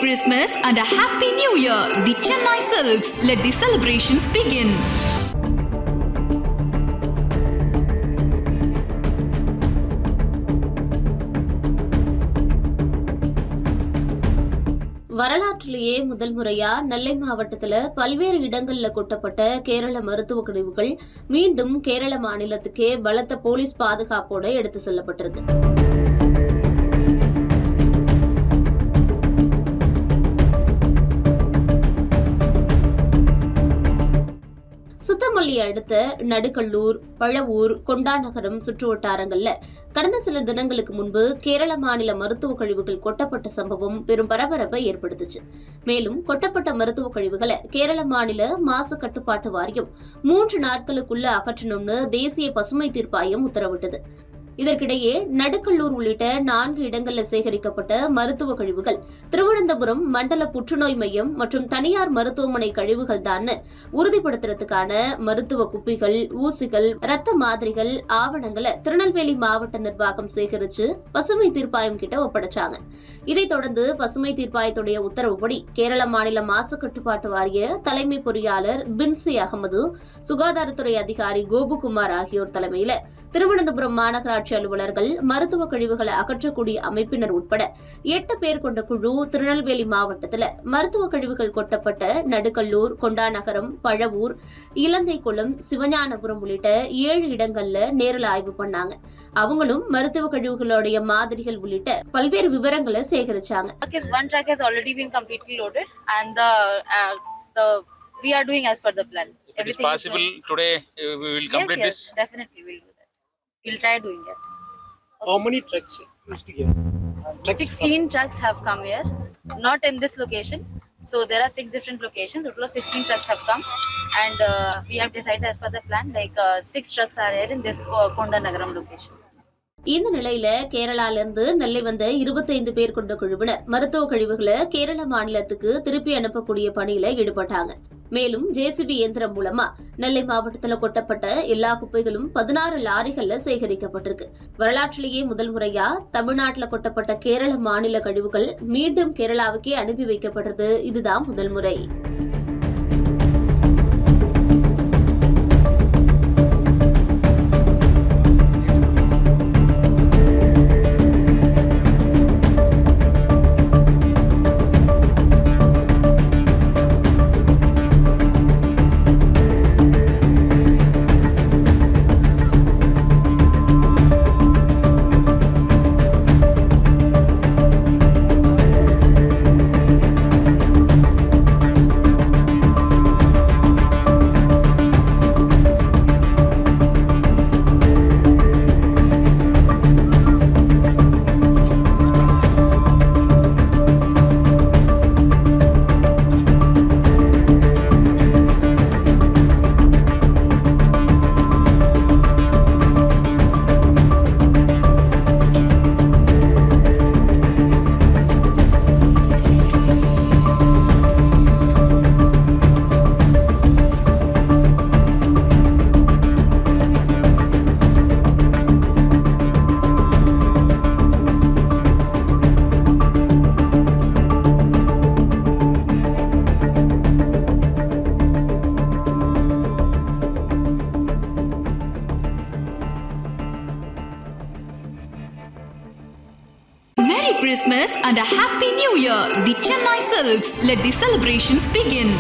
Christmas and a Happy New Year. The Chennai Silks. Let the celebrations begin. வரலாற்றிலேயே முதல் முறையா நெல்லை மாவட்டத்துல பல்வேறு இடங்கள்ல கொட்டப்பட்ட கேரள மருத்துவ கழிவுகள் மீண்டும் கேரள மாநிலத்துக்கே பலத்த போலீஸ் பாதுகாப்போட எடுத்து செல்லப்பட்டிருக்கு. சுத்தமல்லி அடுத்த நடுக்கல்லூர், பழவூர், கொண்டாநகரம் சுற்று வட்டாரங்கள்ல கடந்த சில தினங்களுக்கு முன்பு கேரள மாநில மருத்துவ கழிவுகள் கொட்டப்பட்ட சம்பவம் பெரும் பரபரப்பை ஏற்படுத்துச்சு. மேலும் கொட்டப்பட்ட மருத்துவ கழிவுகளை கேரள மாநில மாசு கட்டுப்பாட்டு வாரியம் 3 நாட்களுக்குள்ள அகற்றணும்னு தேசிய பசுமை தீர்ப்பாயம் உத்தரவிட்டது. இதற்கிடையே நடுக்கல்லூர் உள்ளிட்ட 4 இடங்கள்ல சேகரிக்கப்பட்ட மருத்துவ கழிவுகள் திருவனந்தபுரம் மண்டல புற்றுநோய் மையம் மற்றும் தனியார் மருத்துவமனை கழிவுகள் தான் உறுதிப்படுத்துறதுக்கான மருத்துவ குப்பிகள், ஊசிகள், ரத்த மாதிரிகள், ஆவணங்களை திருநெல்வேலி மாவட்ட நிர்வாகம் சேகரிச்சு பசுமை தீர்ப்பாயம் கிட்ட ஒப்படைச்சாங்க. இதைத் தொடர்ந்து பசுமை தீர்ப்பாயத்துடைய உத்தரவுப்படி கேரள மாநில மாசு கட்டுப்பாட்டு வாரிய தலைமை பொறியாளர் பின்சி அகமது, சுகாதாரத்துறை அதிகாரி கோபுகுமார் ஆகியோர் தலைமையில திருவனந்தபுரம் மாநகராட்சி அலுவலர்கள், மருத்துவ கழிவுகளை அகற்றக்கூடிய அமைப்பினர் உட்பட 8 பேர் கொண்ட குழு திருநெல்வேலி மாவட்டத்தில் மருத்துவ கழிவுகள் கொட்டப்பட்ட நடுக்கல்லூர், கொண்டாநகரம், பழவூர், இலந்தைக்குளம், சிவஞானபுரம் உள்ளிட்ட 7 இடங்கள்ல நேரில் ஆய்வு பண்ணாங்க. அவங்களும் மருத்துவ கழிவுகளுடைய மாதிரிகள் உள்ளிட்ட பல்வேறு விவரங்களை சேகரிச்சாங்க. One truck has already been completely loaded and we are doing as per the plan. If it is possible today we will complete this. Yes, definitely we'll do that. We'll try doing it. How many trucks used here? 16 trucks have come here, not in this location. So there are 6 different locations. Total of 16 trucks have come, and we have decided as per the plan, like 6 trucks are here in this Kondanagaram location. இந்த நிலையில கேரளால இருந்து நெல்லை வந்த 25 பேர் கொண்ட குழுவினர் மருத்துவ கழிவுகளை கேரள மாநிலத்துக்கு திருப்பி அனுப்பக்கூடிய பணியில ஈடுபட்டாங்க. மேலும் ஜேசிபி இயந்திரம் மூலமா நெல்லை மாவட்டத்தில் கொட்டப்பட்ட எல்லா குப்பைகளும் 16 லாரிகள்ல சேகரிக்கப்பட்டிருக்கு. வரலாற்றிலேயே முதல் முறையா தமிழ்நாட்டில் கொட்டப்பட்ட கேரள மாநில கழிவுகள் மீண்டும் கேரளாவுக்கே அனுப்பி வைக்கப்படுறது இதுதான் முதல் முறை. Merry Christmas and a Happy New Year. The Chennai Silks. Let the celebrations begin.